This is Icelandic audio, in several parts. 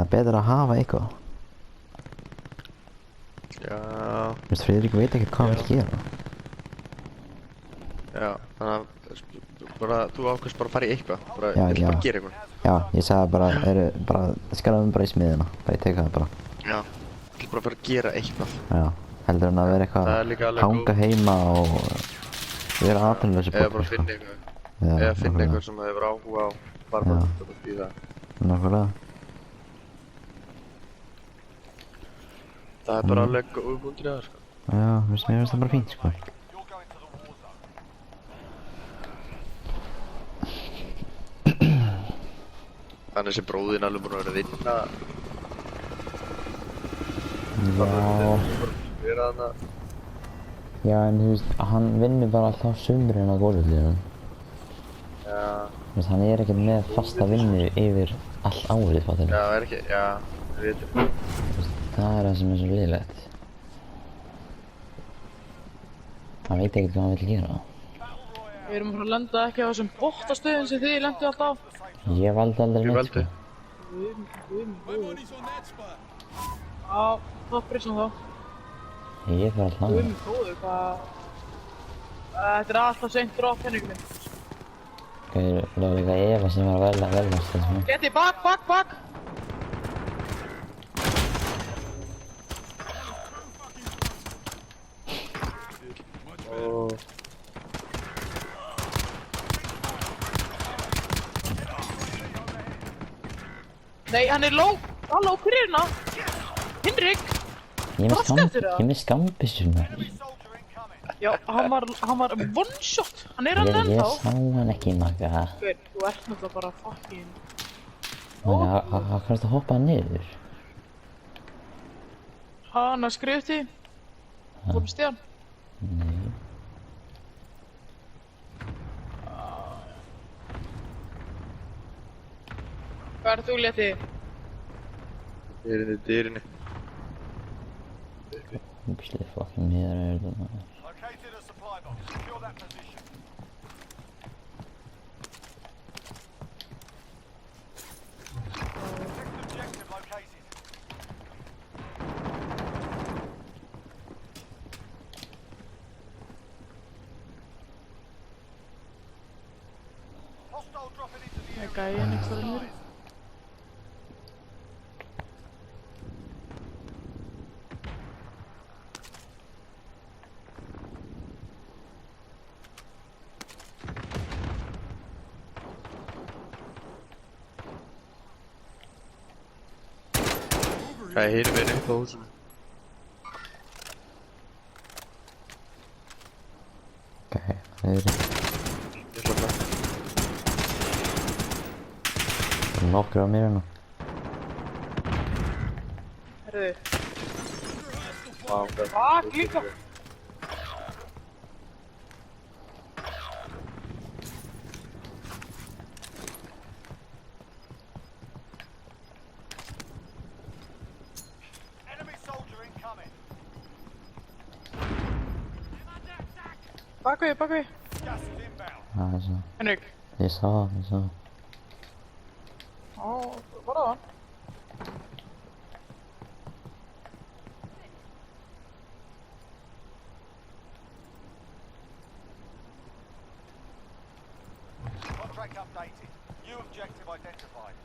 er betra að hafa eitthvað. Já. Þú veist, Friðrik veit ekkert hvað hann vill gera. Já, þannig að bara, þú ákveðst bara að fara í eitthvað. Bara, Já, vill já. bara gera eitthvað. Já, ég sagði bara, skaraðum bara í smiðina. Bara ég tek það bara. Já, vill bara fara að gera eitthvað. Já, heldur hann að vera Það er líka eitthvað alveg hanga heima og vera atvinnuleysi Eða bara finna eitthvað. Eða finna eitthvað sem það hefur áhuga á. Bara í það. Nákvæmlega. Það er bara alveg góð búndir í það, sko. Já, mér finnst það bara fínt, sko. Þannig sem bróðinn alveg búinn að vera að vinna. Vera þarna. Já, en þú veist, hann vinnur bara alltaf sumrin á golfvöllunum. Já. Þú veist, hann er ekkert með fasta vinnu yfir all árið, fattar þú? Já, er ekki, já, við veitum. Það er það sem er svo leiðilegt. Hann veit ekkert hvað hann vill gera. Við erum bara að lenda ekki á þessum bottastöðum sem þið lendu alltaf á. Ég valdi aldrei neitt, sko. Guð. Já, topprissan þá. Ég fer alltaf Guð, góður, hvað... Þetta er alltaf seint drop, Henrik minn. Gauður, það var líka Eva sem var að velast, sko. Geti, bak! Nei, hann er low! Halló, hver er hérna? Henrik! Ég er með skambissu, maður. Já, hann var one shot! Hann er hann Ég ennþá! sá hann ekki, Magga. Guð, þú ert náttúrulega bara fucking... Magga, hvað kannst að hoppa niður? Hann að skrifa til. Komið stíðan. Nei. Hvað er þú létti? Dyrinni. Úpslega fucking miðar er þetta, maður. Located a supply box. Secure that position. Next objective located. Hostile dropping into the Það er gæinn ekki þar niður. Það er hinum einu upp á húsinu. Ok, það er... Ég ætla það. Það er nokkur á mér hérna. Herðu. Vá, hvað? Fuck, líka! enemy soldier incoming. Bak við. Gas is inbound. Það er svo... Henrik. Ég sá það. Ó, bara á hann. Contract updated. New objective identified.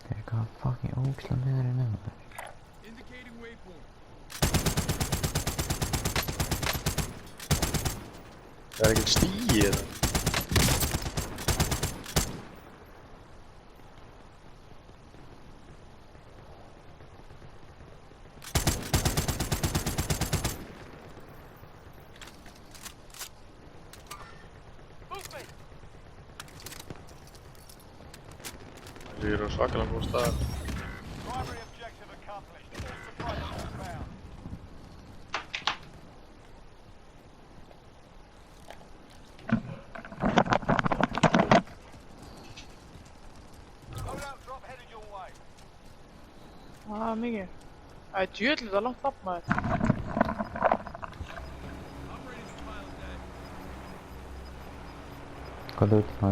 Ok, hvað fucking ógislega miðar er nefnum það? Indicating waypoint. Það er ekkert stíi eða? Movement. Það er á svakalega góð stað. Primary objective accomplished. All supply boxes found. Loadout drop headed your way. Mikið. Það er djöðlega langt upp maður. Skadda ut. Ja.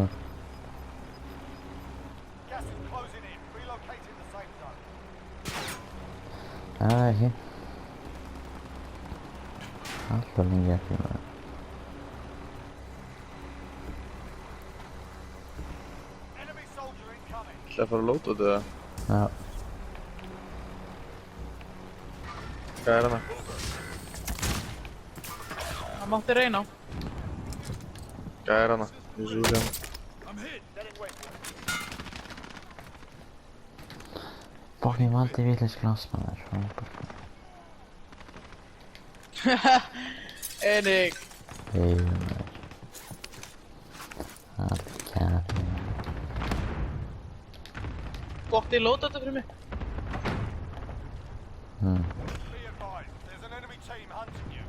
Gas is closing in. Relocating the safe zone. Ekki. Alltaf lengi eftir maður. Enemy soldier incoming. ætlaði að fara að lóta út eða? Já. Hvað er hana? Það mátti reyna. Hvað er hana? Ég svo úr hérna. I'm hit. Heading westward. Fucking valdi vitleis glas maður. Erik. Hei maður. Allt kæri. Gott í lóta þetta fyrir mig. Be advised, there's an enemy team hunting you.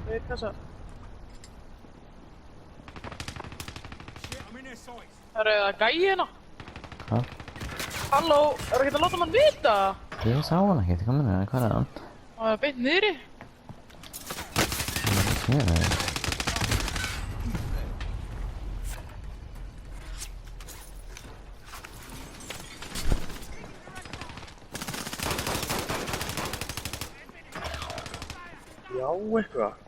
Veit hvað það? Shit, I'm in their sights. Það eru það gæi hérna. Hvað? Halló, er ekki að láta mann vita? Ég sá hann ekkert, hvað minnur það? Hvað er hann? Það er beint niðri. Ég er það. Já, eitthvað.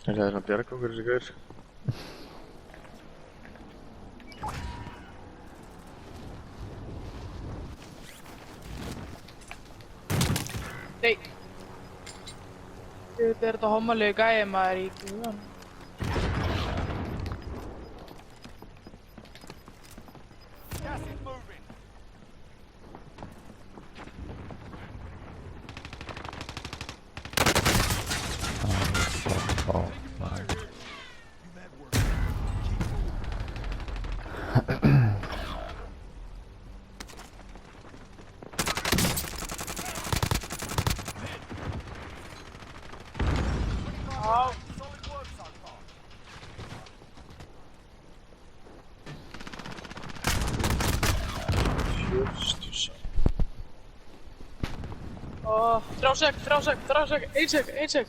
Er það svona bjarga okkur þessi gaur? Nei. Þetta er þetta hommalegu gæi maður í guðan. Gas is moving. Ó, maður. You've had work. Keep moving. Solid work so far. Jöstus. Ó, þrjá sek, ein sek.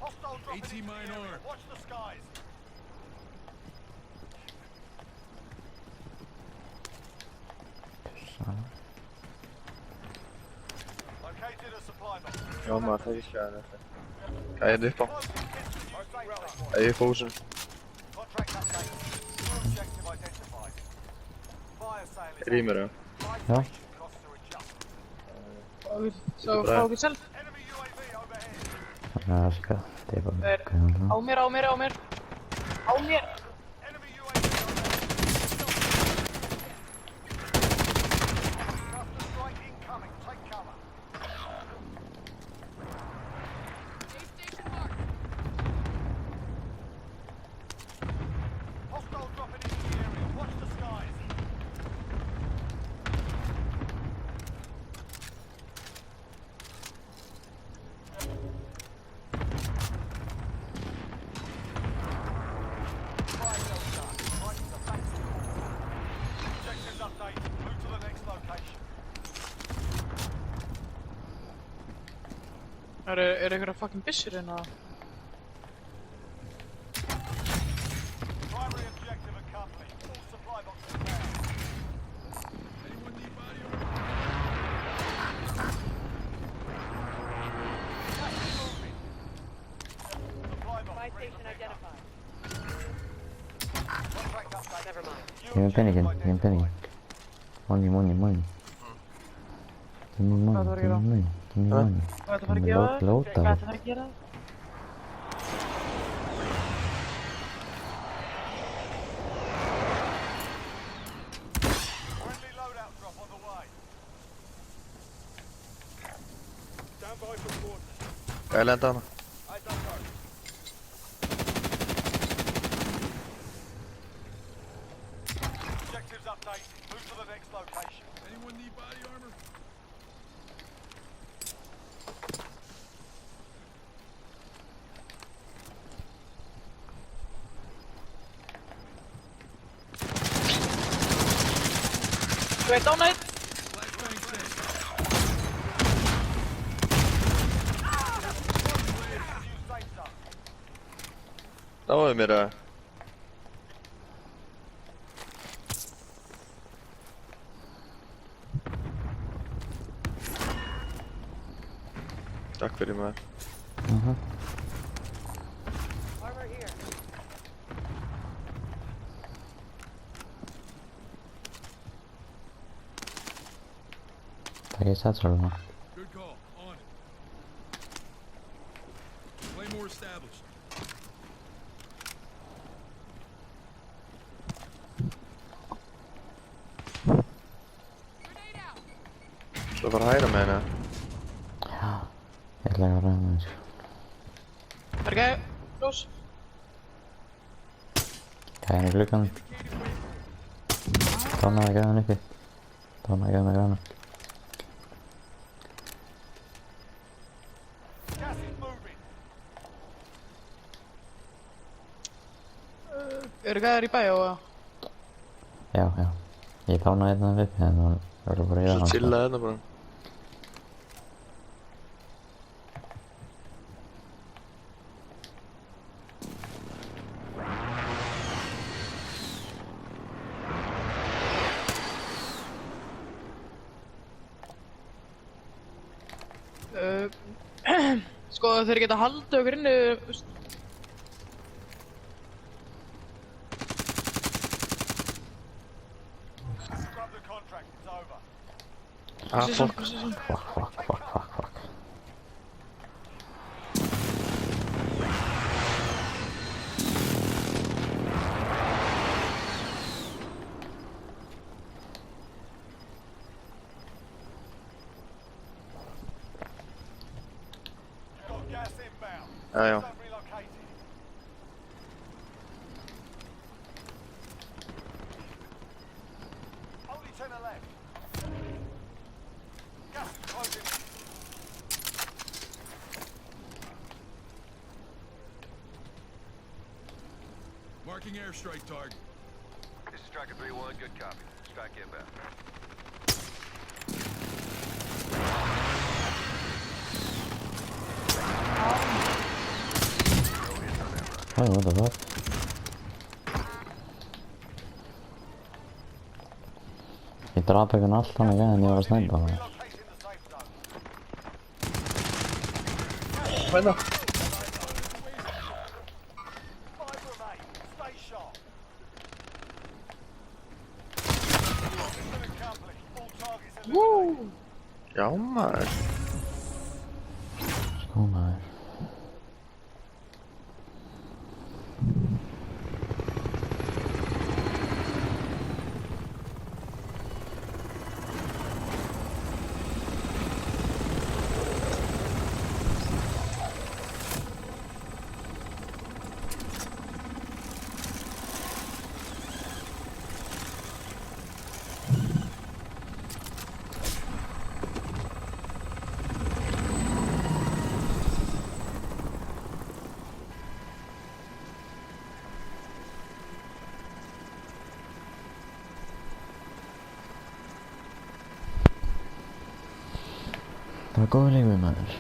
Hostile dropping 18 into the minor. area. Watch the skies. Located a supply box. Já, maður það ekki að þetta. Hvað er þetta upp á? Close in distance. Rotate zone. Það er fósun. Contract updated. New objective identified. Fire sale is Rýmur það. Flight Ja. station costs are adjusted. Svo fá ekki selv. Enemy UAV overhead. Það er sko, það er bara... Er- Á mér. Á mér. Enemy UAV overhead. Cluster strike incoming. Take cover. Hostile dropping into the area. Watch the skies. Fire sale done. Prices are back to normal. Objectives updated. Move to the next location. Er einhverja fucking byssur hérna? Primary objective accomplished. All supply boxes down. Anyone need body armor? Gas is moving. Supply box Buy ready for station pickup. identified. Contract updated. Never mind. New Give me a penny again, objective give me a penny. identified. Money. Give me money. Give me Hvað þarf að gera? money. Give me money. Hvað er þetta að fara að gera? Lóta. Hvað er þetta að fara að gera? Friendly loadout drop on the way. Stand by for coordinates. Hvað er lenda hana? I don't know. Objectives updated. Move to the next location. Anyone need body armor? Wait, don't it? Flashbang set. New safe zone. Náðu mér að. Takk fyrir maður. Tak je satchel. Good call. On it. Claymore established. Það var að hæra með henni. Ja, ég ætla að ræða með þessu. Verga, los. Gæðin í gluggan. Tónaði gæðin uppi. Tónaði gæðin með græna. Gas is moving. Verga er í bæ og... Já, já. Ég tónaði einn uppi en það verður bara í Svo það. chillaði þetta bara. Sko þeir geta haldið okkur inni, Scrub the contract. It's over. Ah, fuck. Fuck. Got gas inbound. Já, já. Zone relocated. Only 10 are left. Gas is closing in. Marking airstrike target. This is Striker 3-1, good copy. Strike inbound. Oj, what the fuck? Ég draf einhvern allt hann ekki en ég var að snæpa það. Relocating the safe zone. Hérna. 5 remain. Stay sharp. Mission accomplished. All targets eliminated. Já maður. Sko maður. Það var góð leikur maður.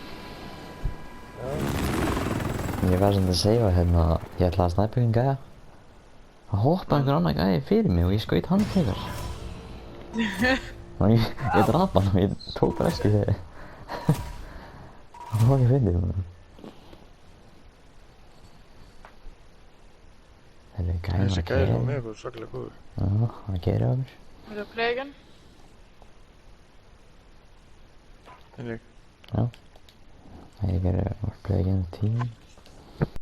Ég var sem að segja hérna, ég ætlaði að snæpa einhvern gæja. Það hoppaði einhver annar gæja fyrir mig og ég skaut hann frekar. Og ég draf hann og ég tók reskið þegar. Það var ekki fyndið maður. Þessi gæja Þessi var að gæði keyra var á með mér. eitthvað svakalega góður. Já, hann að keyra á mér. Við erum plegin. Henrik. Já. Ég gerði að play against team.